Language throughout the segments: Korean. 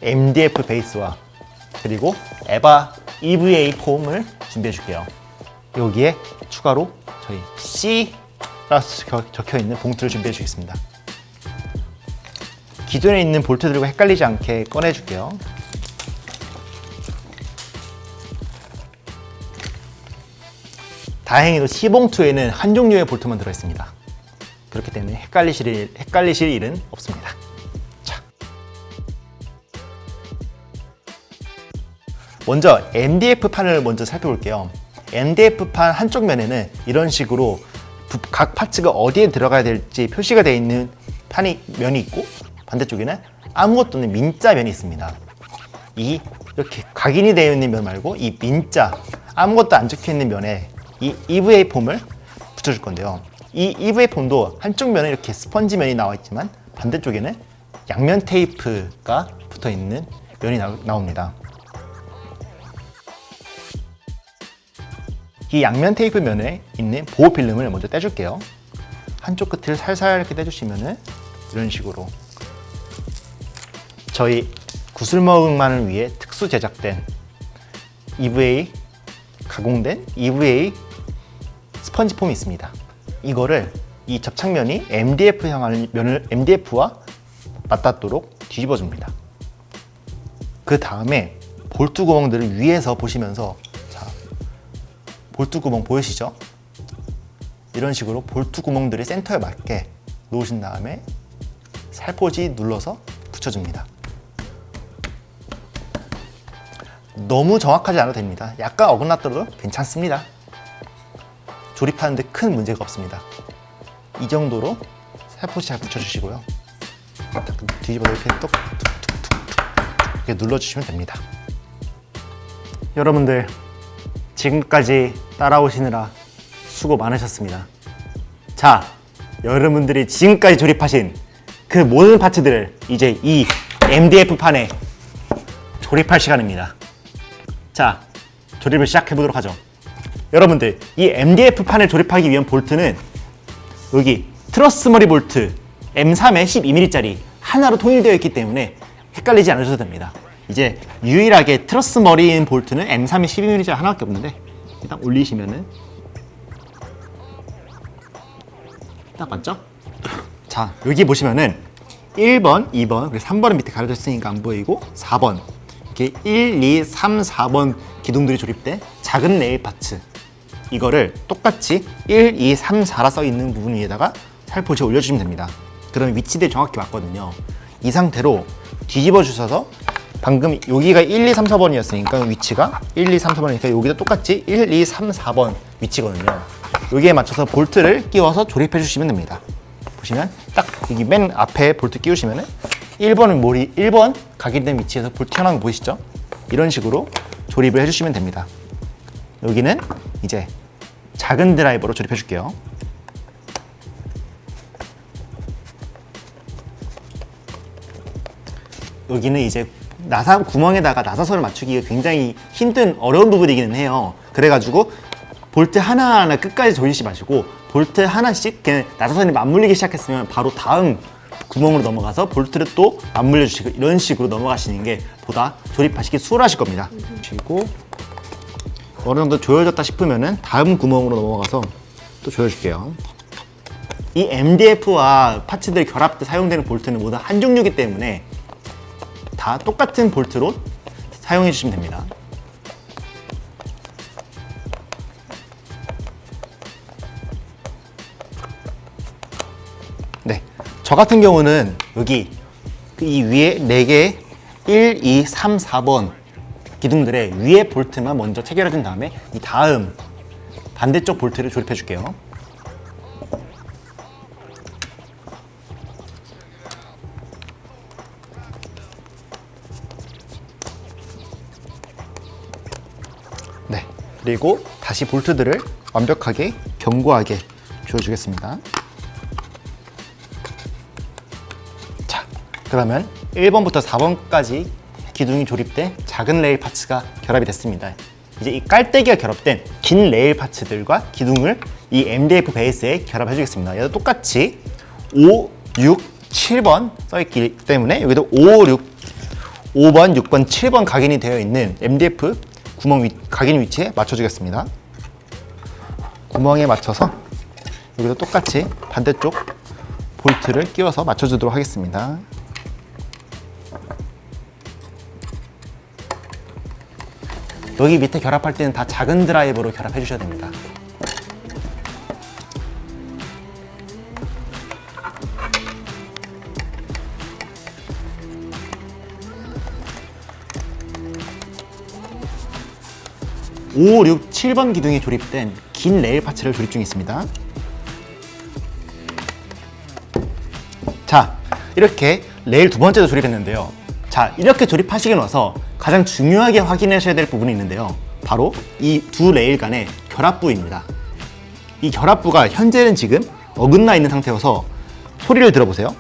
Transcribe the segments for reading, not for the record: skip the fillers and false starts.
MDF 베이스와 그리고 에바 EVA 폼을 준비해 줄게요. 여기에 추가로 저희 C라고 적혀 있는 봉투를 준비해 주겠습니다. 기존에 있는 볼트들과 헷갈리지 않게 꺼내 줄게요. 다행히도 C봉투에는 한 종류의 볼트만 들어있습니다. 그렇기 때문에 헷갈리실 일은 없습니다. 자, 먼저 MDF판을 먼저 살펴볼게요. MDF판 한쪽 면에는 이런 식으로 각 파츠가 어디에 들어가야 될지 표시가 되어 있는 면이 있고, 반대쪽에는 아무것도 없는 민자 면이 있습니다. 이렇게 각인이 되어 있는 면 말고 이 민자, 아무것도 안 적혀 있는 면에 이 EVA 폼을 붙여줄 건데요. 이 EVA 폼도 한쪽 면에 이렇게 스펀지 면이 나와 있지만 반대쪽에는 양면 테이프가 붙어 있는 면이 나옵니다. 이 양면 테이프 면에 있는 보호 필름을 먼저 떼줄게요. 한쪽 끝을 살살 이렇게 떼주시면은 이런 식으로 저희 구슬먹음만을 위해 특수 제작된 EVA 가공된 EVA 스펀지 폼이 있습니다. 이거를 이 접착면이 MDF와 맞닿도록 뒤집어 줍니다. 그 다음에 볼트 구멍들을 위에서 보시면서, 자, 볼트 구멍 보이시죠? 이런 식으로 볼트 구멍들이 센터에 맞게 놓으신 다음에 살포시 눌러서 붙여줍니다. 너무 정확하지 않아도 됩니다. 약간 어긋났더라도 괜찮습니다. 조립하는데 큰 문제가 없습니다. 이 정도로 살포시 잘 붙여주시고요. 뒤집어서 이렇게 뚝뚝뚝뚝 이렇게 눌러주시면 됩니다. 여러분들 지금까지 따라오시느라 수고 많으셨습니다. 자, 여러분들이 지금까지 조립하신 그 모든 파츠들을 이제 이 MDF판에 조립할 시간입니다. 자, 조립을 시작해 보도록 하죠. 여러분들, 이 MDF판을 조립하기 위한 볼트는 여기 트러스머리 볼트 M3에 12mm짜리 하나로 통일되어 있기 때문에 헷갈리지 않으셔도 됩니다. 이제 유일하게 트러스머리인 볼트는 M3에 12mm짜리 하나밖에 없는데, 일단 올리시면은 딱 맞죠? 자, 여기 보시면은 1번, 2번, 그리고 3번은 밑에 가려져 있으니까 안 보이고 4번 이렇게 1, 2, 3, 4번 기둥들이 조립된 작은 레일 파츠, 이거를 똑같이 1, 2, 3, 4라 써 있는 부분 위에다가 살포시 올려주시면 됩니다. 그러면 위치들이 정확히 맞거든요. 이 상태로 뒤집어 주셔서 방금 여기가 1, 2, 3, 4번이었으니까 위치가 1, 2, 3, 4번이니까 여기도 똑같이 1, 2, 3, 4번 위치거든요. 여기에 맞춰서 볼트를 끼워서 조립해 주시면 됩니다. 보시면 딱 여기 맨 앞에 볼트 끼우시면은 1번 각인된 위치에서 볼트 튀어나온 거 보이시죠? 이런 식으로 조립을 해주시면 됩니다. 여기는 이제 작은 드라이버로 조립해 줄게요. 여기는 이제 구멍에다가 나사선을 맞추기가 굉장히 어려운 부분이기는 해요. 그래가지고 볼트 하나하나 끝까지 조이지 마시고 볼트 하나씩 그냥 나사선이 맞물리기 시작했으면 바로 다음 구멍으로 넘어가서 볼트를 또 맞물려 주시고 이런 식으로 넘어가시는 게 보다 조립하시기 수월하실 겁니다. 그리고 어느 정도 조여졌다 싶으면은 다음 구멍으로 넘어가서 또 조여줄게요. 이 MDF와 파츠들 결합 때 사용되는 볼트는 모두 한 종류이기 때문에 다 똑같은 볼트로 사용해 주시면 됩니다. 네, 저 같은 경우는 여기 이 위에 4개 1, 2, 3, 4번 기둥들의 위에 볼트만 먼저 체결해 준 다음에 이 다음 반대쪽 볼트를 조립해 줄게요. 네, 그리고 다시 볼트들을 완벽하게 견고하게 조여주겠습니다. 자, 그러면 1번부터 4번까지 기둥이 조립된 작은 레일 파츠가 결합이 됐습니다. 이제 이 깔때기가 결합된 긴 레일 파츠들과 기둥을 이 MDF 베이스에 결합해 주겠습니다. 얘도 똑같이 5, 6, 7번 써있기 때문에 여기도 5, 5번, 6번, 7번 각인이 되어 있는 MDF 구멍 각인 위치에 맞춰주겠습니다. 구멍에 맞춰서 여기도 똑같이 반대쪽 볼트를 끼워서 맞춰주도록 하겠습니다. 여기 밑에 결합할 때는 다 작은 드라이버로 결합해 주셔야 됩니다. (5, 6, 7번) 기둥에 조립된 긴 레일 파츠를 조립 중에 있습니다. 자, 이렇게 레일 두 번째도 조립했는데요. 자, 이렇게 조립하시고 나서 가장 중요하게 확인하셔야 될 부분이 있는데요. 바로 이 두 레일 간의 결합부입니다. 이 결합부가 현재는 지금 어긋나 있는 상태여서 소리를 들어보세요.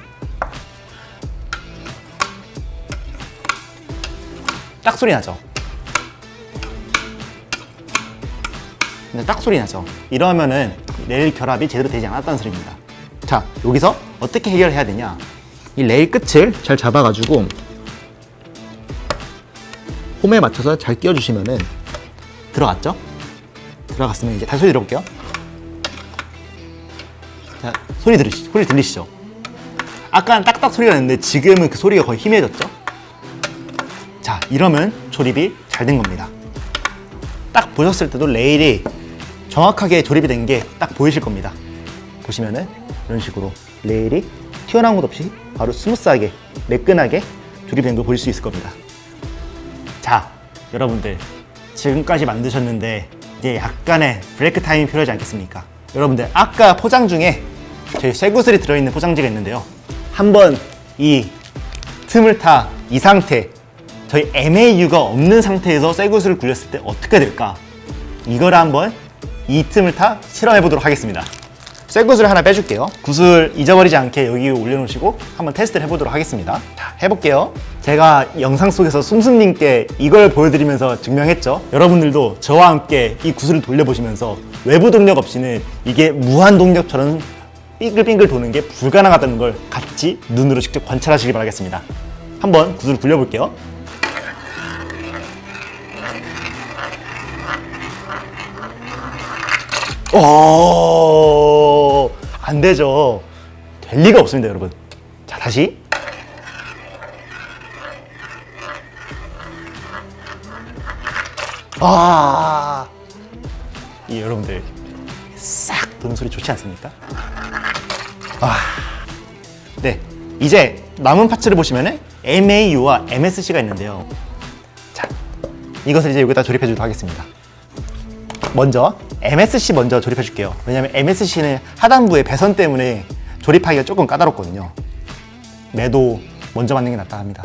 딱 소리 나죠? 근데 딱 소리 나죠? 이러면은 레일 결합이 제대로 되지 않았다는 소리입니다. 자, 여기서 어떻게 해결해야 되냐? 이 레일 끝을 잘 잡아가지고 홈에 맞춰서 잘 끼워주시면은 들어갔죠? 들어갔으면 이제 다시 소리 들어볼게요. 자, 소리 들리시죠? 아까는 딱딱 소리가 났는데 지금은 그 소리가 거의 희미해졌죠? 자, 이러면 조립이 잘 된 겁니다. 딱 보셨을 때도 레일이 정확하게 조립이 된 게 딱 보이실 겁니다. 보시면은 이런 식으로 레일이 튀어나온 것 없이 바로 스무스하게 매끈하게 조립된 걸 볼 수 있을 겁니다. 자, 여러분들 지금까지 만드셨는데 이제 약간의 브레이크 타임이 필요하지 않겠습니까? 여러분들 아까 포장 중에 저희 쇠구슬이 들어있는 포장지가 있는데요. 한번 이 틈을 타 이 상태, 저희 MAU가 없는 상태에서 쇠구슬을 굴렸을 때 어떻게 될까? 이걸 한번 이 틈을 타 실험해 보도록 하겠습니다. 쇠구슬 하나 빼줄게요. 구슬 잊어버리지 않게 여기 올려놓으시고 한번 테스트를 해보도록 하겠습니다. 자, 해볼게요. 제가 영상 속에서 숨숨님께 이걸 보여드리면서 증명했죠. 여러분들도 저와 함께 이 구슬을 돌려보시면서 외부 동력 없이는 이게 무한 동력처럼 빙글빙글 도는 게 불가능하다는 걸 같이 눈으로 직접 관찰하시길 바라겠습니다. 한번 구슬을 굴려볼게요. 안 되죠. 될 리가 없습니다, 여러분. 자, 다시. 이 여러분들 싹 도는 소리 좋지 않습니까? 네, 이제 남은 파츠를 보시면은 MAU와 MSC가 있는데요. 자, 이것을 이제 여기다 조립해 주도록 하겠습니다. 먼저 MSC 먼저 조립해 줄게요. 왜냐면 MSC는 하단부의 배선 때문에 조립하기가 조금 까다롭거든요. 매도 먼저 맞는 게 낫다 합니다.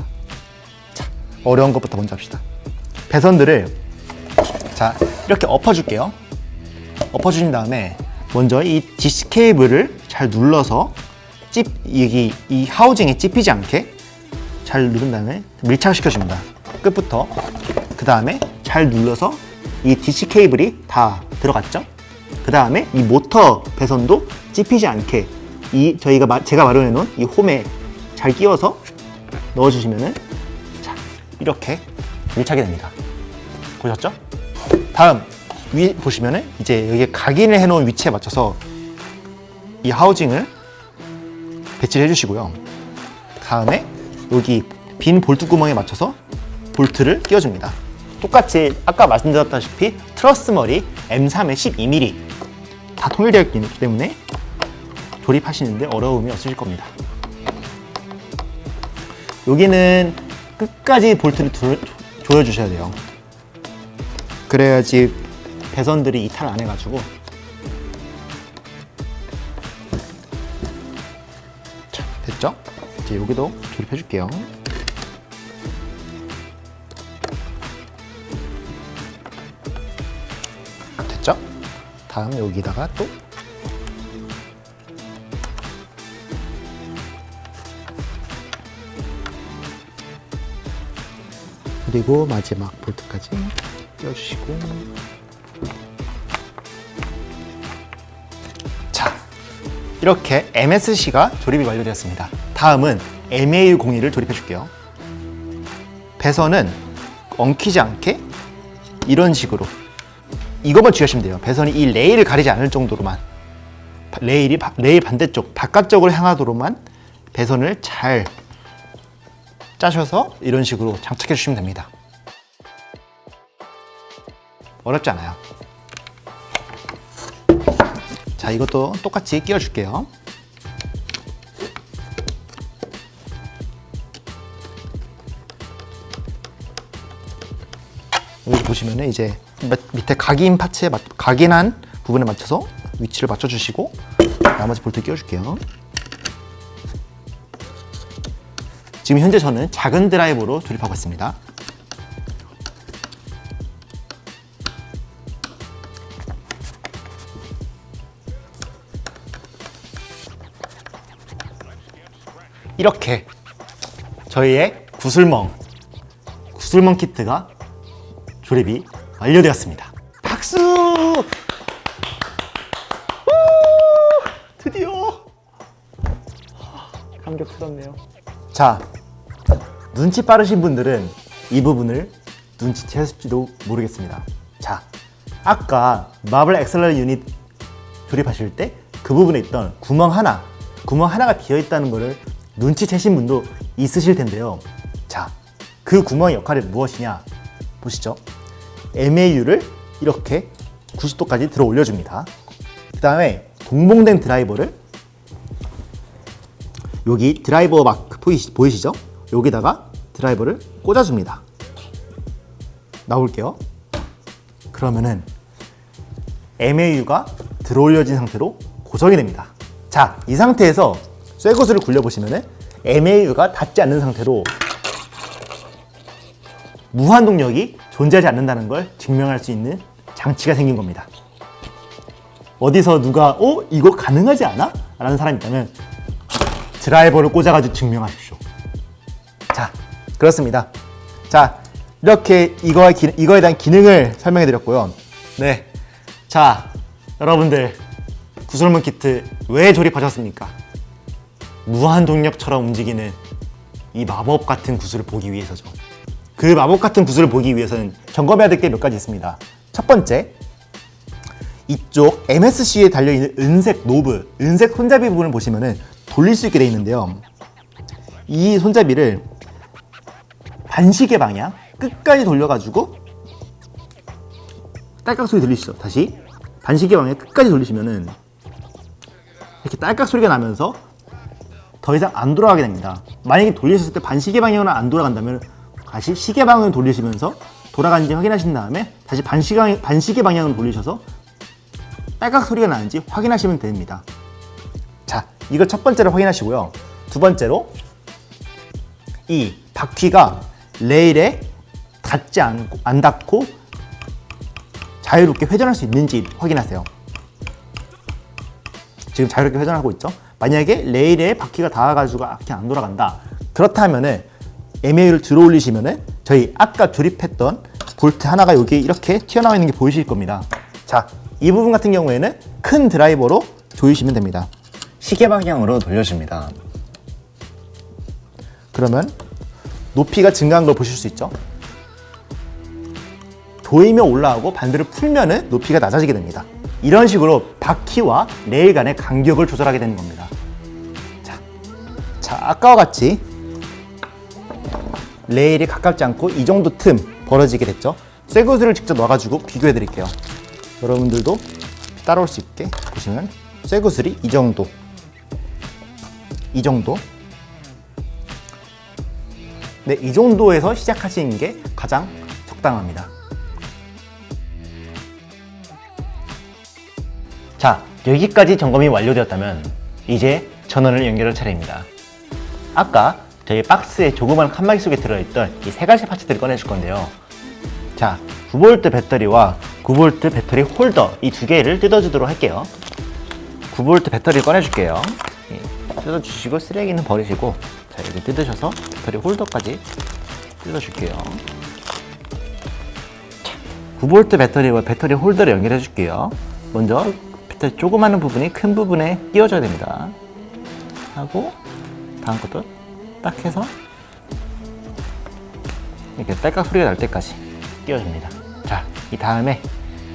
자, 어려운 것부터 먼저 합시다. 배선들을 자, 이렇게 엎어줄게요. 엎어주신 다음에 먼저 이 DC 케이블을 잘 눌러서 여기 이 하우징에 찝히지 않게 잘 누른 다음에 밀착시켜 줍니다. 끝부터. 그 다음에 잘 눌러서 이 DC 케이블이 다 들어갔죠? 그 다음에 이 모터 배선도 찝히지 않게 제가 마련해 놓은 이 홈에 잘 끼워서 넣어주시면은 자, 이렇게 밀착이 됩니다. 보셨죠? 다음 위 보시면은 이제 여기 각인을 해 놓은 위치에 맞춰서 이 하우징을 배치를 해주시고요. 다음에 여기 빈 볼트 구멍에 맞춰서 볼트를 끼워줍니다. 똑같이 아까 말씀드렸다시피 트러스 머리 M3의 12mm 다 통일되어 있기 때문에 조립하시는데 어려움이 없으실 겁니다. 여기는 끝까지 볼트를 조여주셔야 돼요. 그래야지 배선들이 이탈 안 해가지고. 자, 됐죠? 이제 여기도 조립해 줄게요. 됐죠? 다음 여기다가 또 그리고 마지막 볼트까지 끼워주시고. 자, 이렇게 MSC가 조립이 완료되었습니다. 다음은 MAU02를 조립해 줄게요. 배선은 엉키지 않게 이런 식으로 이것만 주의하시면 돼요. 배선이 이 레일을 가리지 않을 정도로만, 레일 반대쪽 바깥쪽을 향하도록만 배선을 잘 짜셔서 이런 식으로 장착해 주시면 됩니다. 어렵지 않아요. 자, 이것도 똑같이 끼워 줄게요. 여기 보시면은 이제 밑에 각인한 부분에 맞춰서 위치를 맞춰주시고 나머지 볼트 끼워줄게요. 지금 현재 저는 작은 드라이버로 조립하고 있습니다. 이렇게 저희의 구슬멍 키트가 조립이 완료되었습니다. 박수! 드디어! 감격스럽네요. 자, 눈치 빠르신 분들은 이 부분을 눈치채실지도 모르겠습니다. 자, 아까 마블 엑셀러 유닛 조립하실 때 그 부분에 있던 구멍 하나가 비어 있다는 것을 눈치채신 분도 있으실 텐데요. 자, 그 구멍의 역할이 무엇이냐 보시죠. MAU를 이렇게 90도까지 들어 올려줍니다. 그 다음에 동봉된 드라이버를 여기 드라이버 마크 보이시죠? 여기다가 드라이버를 꽂아줍니다. 나올게요. 그러면은 MAU가 들어 올려진 상태로 고정이 됩니다. 자, 이 상태에서 쇠구슬을 굴려보시면은 MAU가 닿지 않는 상태로 무한 동력이 존재하지 않는다는 걸 증명할 수 있는 장치가 생긴 겁니다. 어디서 누가 이거 가능하지 않아? 라는 사람이 있다면 드라이버를 꽂아가지고 증명하십시오. 자, 그렇습니다. 자, 이렇게 이거에 대한 기능을 설명해 드렸고요. 네, 자, 여러분들 구슬멍 키트 왜 조립하셨습니까? 무한 동력처럼 움직이는 이 마법 같은 구슬을 보기 위해서죠. 그 마법 같은 구슬을 보기 위해서는 점검해야 될 게 몇 가지 있습니다. 첫 번째, 이쪽 MSC에 달려있는 은색 노브, 은색 손잡이 부분을 보시면은 돌릴 수 있게 되어 있는데요. 이 손잡이를 반시계 방향 끝까지 돌려가지고 딸깍 소리 들리시죠? 다시 반시계 방향 끝까지 돌리시면은 이렇게 딸깍 소리가 나면서 더 이상 안 돌아가게 됩니다. 만약에 돌리셨을 때 반시계 방향으로 안 돌아간다면 다시 시계 방향을 돌리시면서 돌아가는지 확인하신 다음에 다시 반시계 방향으로 돌리셔서 딸깍 소리가 나는지 확인하시면 됩니다. 자, 이걸 첫 번째로 확인하시고요. 두 번째로 이 바퀴가 레일에 안 닿고 자유롭게 회전할 수 있는지 확인하세요. 지금 자유롭게 회전하고 있죠? 만약에 레일에 바퀴가 닿아가지고 이렇게 안 돌아간다. 그렇다면은 MAU를 들어 올리시면은 저희 아까 조립했던 볼트 하나가 여기 이렇게 튀어나와 있는 게 보이실 겁니다. 자, 이 부분 같은 경우에는 큰 드라이버로 조이시면 됩니다. 시계 방향으로 돌려줍니다. 그러면 높이가 증가한 걸 보실 수 있죠? 조이면 올라가고 반대로 풀면은 높이가 낮아지게 됩니다. 이런 식으로 바퀴와 레일 간의 간격을 조절하게 되는 겁니다. 자, 아까와 같이 레일이 가깝지 않고 이 정도 틈 벌어지게 됐죠? 쇠구슬을 직접 넣어가지고 비교해 드릴게요. 여러분들도 따라올 수 있게 보시면 쇠구슬이 이 정도 네, 이 정도에서 시작하시는 게 가장 적당합니다. 자, 여기까지 점검이 완료되었다면 이제 전원을 연결할 차례입니다. 아까 저희 박스의 조그만 칸막이 속에 들어있던 이 세 가지 파츠들을 꺼내줄 건데요. 자, 9V 배터리와 9V 배터리 홀더 이 두 개를 뜯어주도록 할게요. 9V 배터리를 꺼내줄게요. 뜯어주시고 쓰레기는 버리시고, 자, 여기 뜯으셔서 배터리 홀더까지 뜯어줄게요. 자, 9V 배터리와 배터리 홀더를 연결해 줄게요. 먼저 배터리 조그마한 부분이 큰 부분에 끼워줘야 됩니다. 하고 다음 것도 딱 해서 이렇게 딸깍 소리가 날 때까지 끼워줍니다. 자, 이 다음에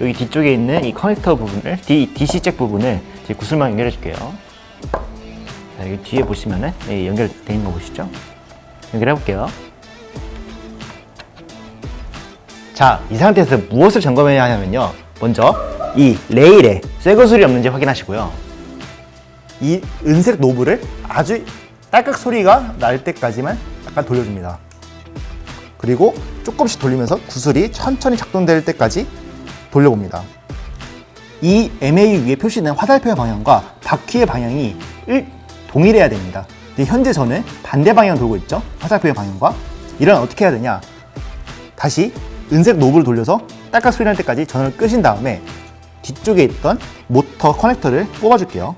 여기 뒤쪽에 있는 이 커넥터 부분을, DC 잭 부분을 이제 구슬만 연결해 줄게요. 자, 여기 뒤에 보시면은 연결되어 있는 거 보시죠? 연결해 볼게요. 자, 이 상태에서 무엇을 점검해야 하냐면요, 먼저 이 레일에 쇠 구슬이 없는지 확인하시고요, 이 은색 노브를 아주 딸깍 소리가 날 때까지만 약간 돌려줍니다. 그리고 조금씩 돌리면서 구슬이 천천히 작동될 때까지 돌려봅니다. 이 MAU 위에 표시된 화살표의 방향과 바퀴의 방향이 동일해야 됩니다. 근데 현재 저는 반대 방향 돌고 있죠, 화살표의 방향과. 이런 어떻게 해야 되냐, 다시 은색 노브를 돌려서 딸깍 소리 날 때까지 전원을 끄신 다음에 뒤쪽에 있던 모터 커넥터를 뽑아줄게요.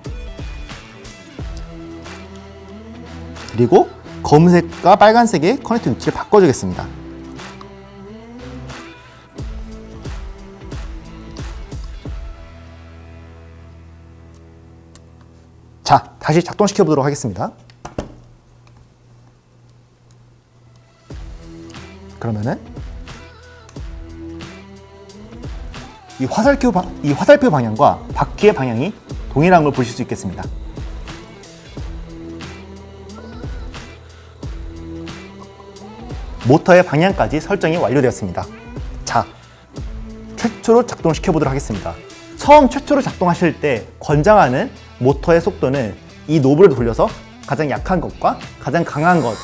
그리고 검은색과 빨간색의 커넥터 위치를 바꿔주겠습니다. 자, 다시 작동시켜 보도록 하겠습니다. 그러면은 이 화살표 방향과 바퀴의 방향이 동일한 걸 보실 수 있겠습니다. 모터의 방향까지 설정이 완료되었습니다. 자, 최초로 작동시켜 보도록 하겠습니다. 최초로 작동하실 때 권장하는 모터의 속도는 이 노브를 돌려서 가장 약한 것과 가장 강한 것,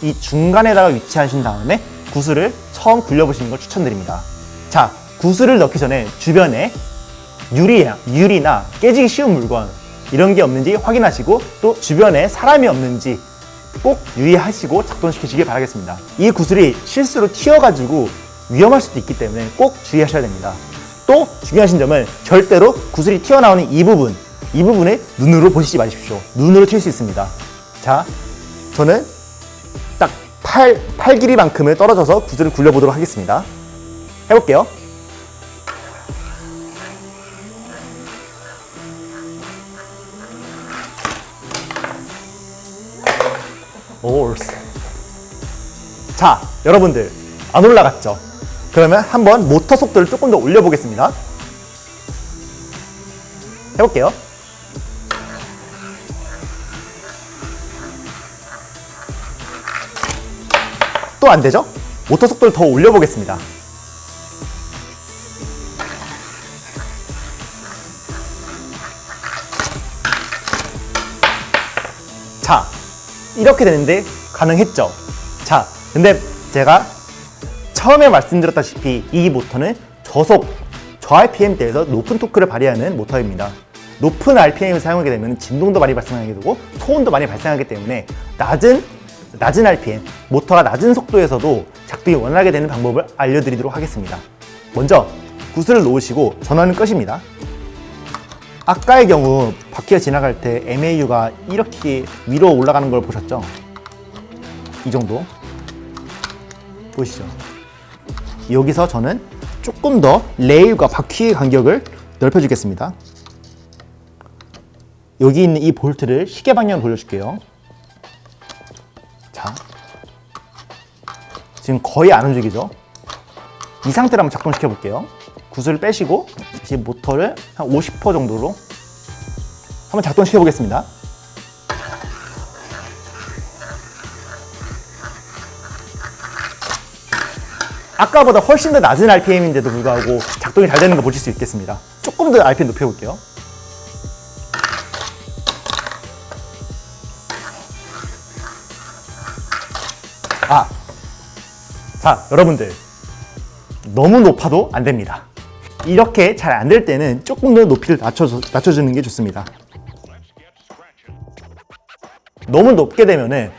이 중간에다가 위치하신 다음에 구슬을 처음 굴려보시는 걸 추천드립니다. 자, 구슬을 넣기 전에 주변에 유리나 깨지기 쉬운 물건 이런 게 없는지 확인하시고, 또 주변에 사람이 없는지 꼭 유의하시고 작동시키시길 바라겠습니다. 이 구슬이 실수로 튀어가지고 위험할 수도 있기 때문에 꼭 주의하셔야 됩니다. 또 중요하신 점은 절대로 구슬이 튀어나오는 이 부분을 눈으로 보시지 마십시오. 눈으로 튈 수 있습니다. 자, 저는 딱 팔 길이만큼을 떨어져서 구슬을 굴려보도록 하겠습니다. 해볼게요. 올스. 자, 여러분들 안 올라갔죠? 그러면 한번 모터 속도를 조금 더 올려보겠습니다. 해볼게요. 또 안 되죠? 모터 속도를 더 올려보겠습니다. 자, 이렇게 되는데 가능했죠? 자, 근데 제가 처음에 말씀드렸다시피 이 모터는 저 RPM대에서 높은 토크를 발휘하는 모터입니다. 높은 RPM을 사용하게 되면 진동도 많이 발생하게 되고 소음도 많이 발생하기 때문에 낮은 RPM, 모터가 낮은 속도에서도 작동이 원활하게 되는 방법을 알려드리도록 하겠습니다. 먼저 구슬을 놓으시고 전원을 끄십니다. 아까의 경우 바퀴가 지나갈 때 MAU가 이렇게 위로 올라가는 걸 보셨죠? 이 정도 보이시죠? 여기서 저는 조금 더 레일과 바퀴의 간격을 넓혀주겠습니다. 여기 있는 이 볼트를 시계 방향으로 돌려줄게요. 자, 지금 거의 안 움직이죠? 이 상태로 한번 작동시켜 볼게요. 구슬을 빼시고 다시 모터를 한 50% 정도로 한번 작동시켜 보겠습니다. 아까보다 훨씬 더 낮은 RPM인데도 불구하고 작동이 잘 되는 거 보실 수 있겠습니다. 조금 더 RPM 높여볼게요. 자, 여러분들 너무 높아도 안 됩니다. 이렇게 잘 안 될 때는 조금 더 높이를 낮춰주는 게 좋습니다. 너무 높게 되면은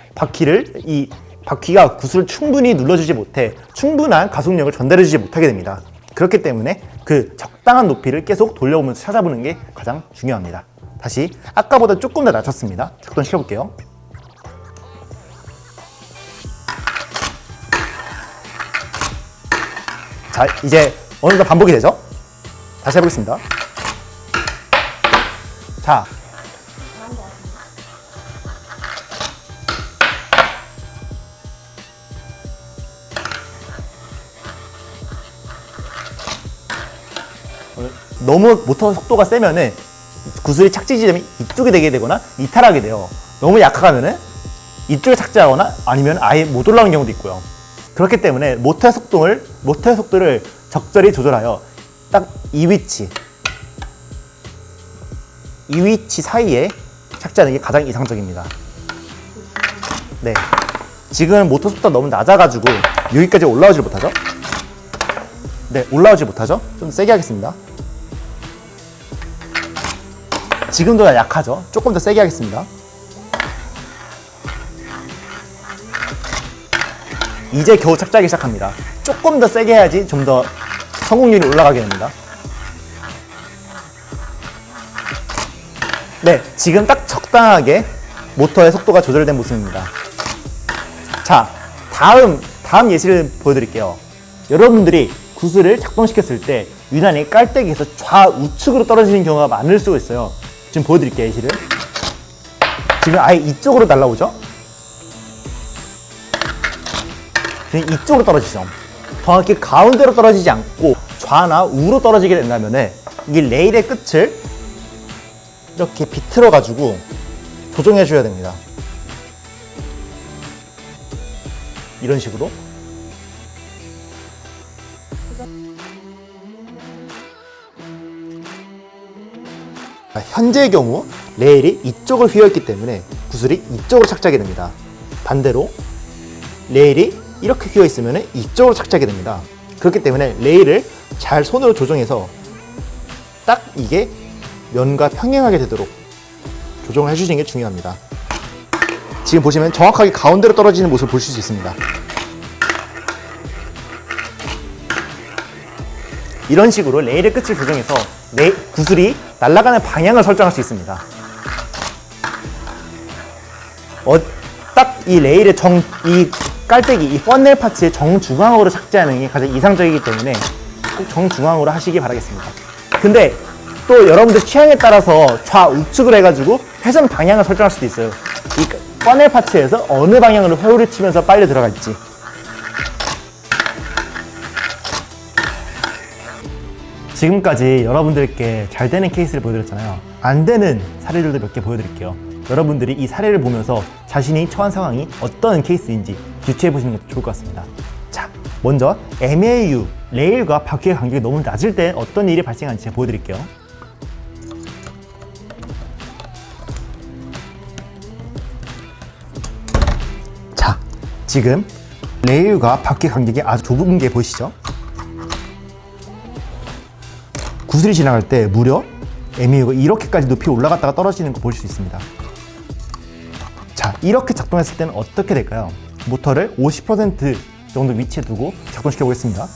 바퀴가 구슬을 충분히 눌러주지 못해 충분한 가속력을 전달해주지 못하게 됩니다. 그렇기 때문에 그 적당한 높이를 계속 돌려보면서 찾아보는 게 가장 중요합니다. 다시 아까보다 조금 더 낮췄습니다. 작동시켜볼게요. 자, 이제 어느 정도 반복이 되죠? 다시 해보겠습니다. 자, 너무 모터 속도가 세면은 구슬이 착지 지점이 이쪽이 되게 되거나 이탈하게 돼요. 너무 약하면은 이쪽에 착지하거나 아니면 아예 못 올라오는 경우도 있고요. 그렇기 때문에 모터의 속도를 적절히 조절하여 딱 이 위치 사이에 착지하는 게 가장 이상적입니다. 네, 지금 모터 속도가 너무 낮아가지고 여기까지 올라오질 못하죠? 네, 올라오지 못하죠? 좀 세게 하겠습니다. 지금도 약하죠? 조금 더 세게 하겠습니다. 이제 겨우 착지하기 시작합니다. 조금 더 세게 해야지 좀 더 성공률이 올라가게 됩니다. 네, 지금 딱 적당하게 모터의 속도가 조절된 모습입니다. 자, 다음 예시를 보여드릴게요. 여러분들이 구슬을 작동시켰을 때 유난히 깔때기에서 좌우측으로 떨어지는 경우가 많을 수가 있어요. 지금 보여드릴게요, 예시를. 지금 아예 이쪽으로 날라오죠? 이쪽으로 떨어지죠. 정확히 가운데로 떨어지지 않고 좌나 우로 떨어지게 된다면 이 레일의 끝을 이렇게 비틀어 가지고 조정해 줘야 됩니다. 이런 식으로. 현재의 경우 레일이 이쪽을 휘어있기 때문에 구슬이 이쪽으로 착지하게 됩니다. 반대로 레일이 이렇게 휘어 있으면 이쪽으로 착지하게 됩니다. 그렇기 때문에 레일을 잘 손으로 조정해서 딱 이게 면과 평행하게 되도록 조정을 해주시는 게 중요합니다. 지금 보시면 정확하게 가운데로 떨어지는 모습을 보실 수 있습니다. 이런 식으로 레일의 끝을 조정해서 구슬이 날아가는 방향을 설정할 수 있습니다. 딱 이 레일의 이 깔때기, 이 퍼넬 파츠의 정중앙으로 착지하는 게 가장 이상적이기 때문에 꼭 정중앙으로 하시기 바라겠습니다. 근데 또 여러분들 취향에 따라서 좌우측으로 해가지고 회전 방향을 설정할 수도 있어요. 이 퍼넬 파츠에서 어느 방향으로 회오리 치면서 빨려 들어갈지. 지금까지 여러분들께 잘 되는 케이스를 보여드렸잖아요. 안 되는 사례들도 몇 개 보여드릴게요. 여러분들이 이 사례를 보면서 자신이 처한 상황이 어떤 케이스인지 유추해 보시는 것도 좋을 것 같습니다. 자, 먼저 MAU, 레일과 바퀴의 간격이 너무 낮을 때 어떤 일이 발생하는지 제가 보여드릴게요. 자, 지금 레일과 바퀴 간격이 아주 좁은 게 보이시죠? 구슬이 지나갈 때 무려 MAU가 이렇게까지 높이 올라갔다가 떨어지는 거 보실 수 있습니다. 자, 이렇게 작동했을 때는 어떻게 될까요? 모터를 50% 정도 위치에 두고 작동시켜 보겠습니다.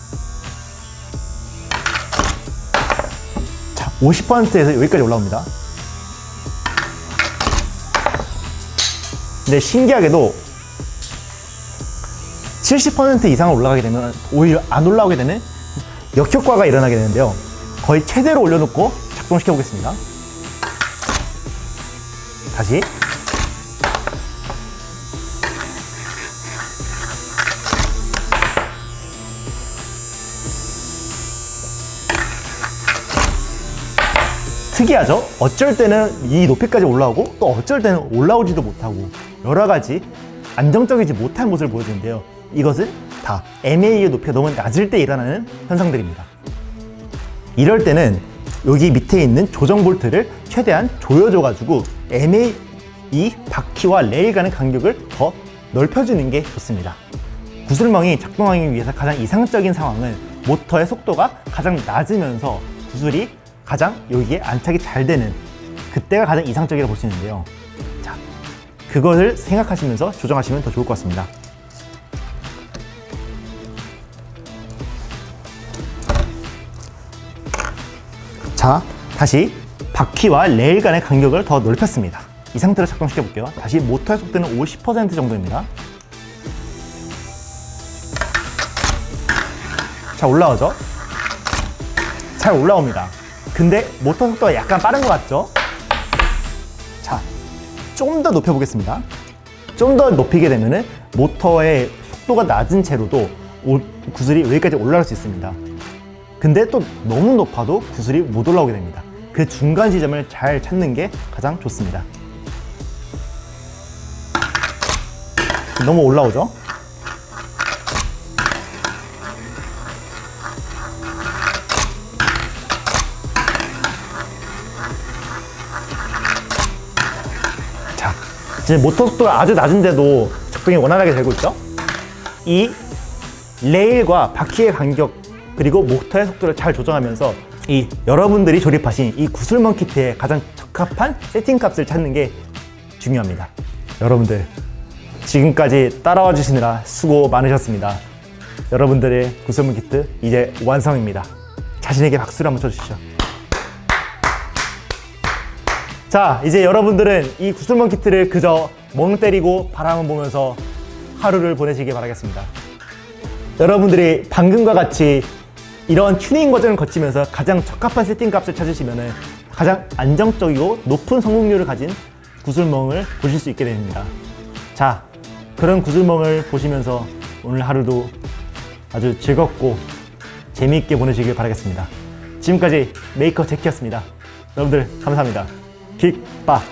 자, 50%에서 여기까지 올라옵니다. 근데 신기하게도 70% 이상을 올라가게 되면 오히려 안 올라오게 되는 역효과가 일어나게 되는데요. 거의 최대로 올려놓고 작동시켜 보겠습니다. 다시. 특이하죠? 어쩔 때는 이 높이까지 올라오고 또 어쩔 때는 올라오지도 못하고 여러 가지 안정적이지 못한 모습을 보여주는데요. 이것은 다 MAU의 높이가 너무 낮을 때 일어나는 현상들입니다. 이럴 때는 여기 밑에 있는 조정 볼트를 최대한 조여줘가지고 이 바퀴와 레일 간의 간격을 더 넓혀주는 게 좋습니다. 구슬멍이 작동하기 위해서 가장 이상적인 상황은 모터의 속도가 가장 낮으면서 구슬이 가장 여기에 안착이 잘 되는 그때가 가장 이상적이라고 볼 수 있는데요. 자, 그것을 생각하시면서 조정하시면 더 좋을 것 같습니다. 자, 다시 바퀴와 레일 간의 간격을 더 넓혔습니다. 이 상태로 작동시켜 볼게요. 다시 모터의 속도는 50% 정도입니다. 자, 올라오죠? 잘 올라옵니다. 근데 모터 속도가 약간 빠른 것 같죠? 자, 좀 더 높여보겠습니다. 좀 더 높이게 되면은 모터의 속도가 낮은 채로도 구슬이 여기까지 올라올 수 있습니다. 근데 또 너무 높아도 구슬이 못 올라오게 됩니다. 그 중간 지점을 잘 찾는 게 가장 좋습니다. 너무 올라오죠? 자, 이제 모터 속도가 아주 낮은데도 작동이 원활하게 되고 있죠? 이 레일과 바퀴의 간격 그리고 모터의 속도를 잘 조정하면서 이 여러분들이 조립하신 이 구슬먼 키트에 가장 적합한 세팅 값을 찾는 게 중요합니다. 여러분들 지금까지 따라와 주시느라 수고 많으셨습니다. 여러분들의 구슬먼 키트 이제 완성입니다. 자신에게 박수를 한번 쳐주시죠. 자, 이제 여러분들은 이 구슬먼 키트를 그저 멍 때리고 바람을 보면서 하루를 보내시길 바라겠습니다. 여러분들이 방금과 같이 이런 튜닝 과정을 거치면서 가장 적합한 세팅 값을 찾으시면 가장 안정적이고 높은 성공률을 가진 구슬멍을 보실 수 있게 됩니다. 자, 그런 구슬멍을 보시면서 오늘 하루도 아주 즐겁고 재미있게 보내시길 바라겠습니다. 지금까지 메이커 제키였습니다. 여러분들 감사합니다. 빅바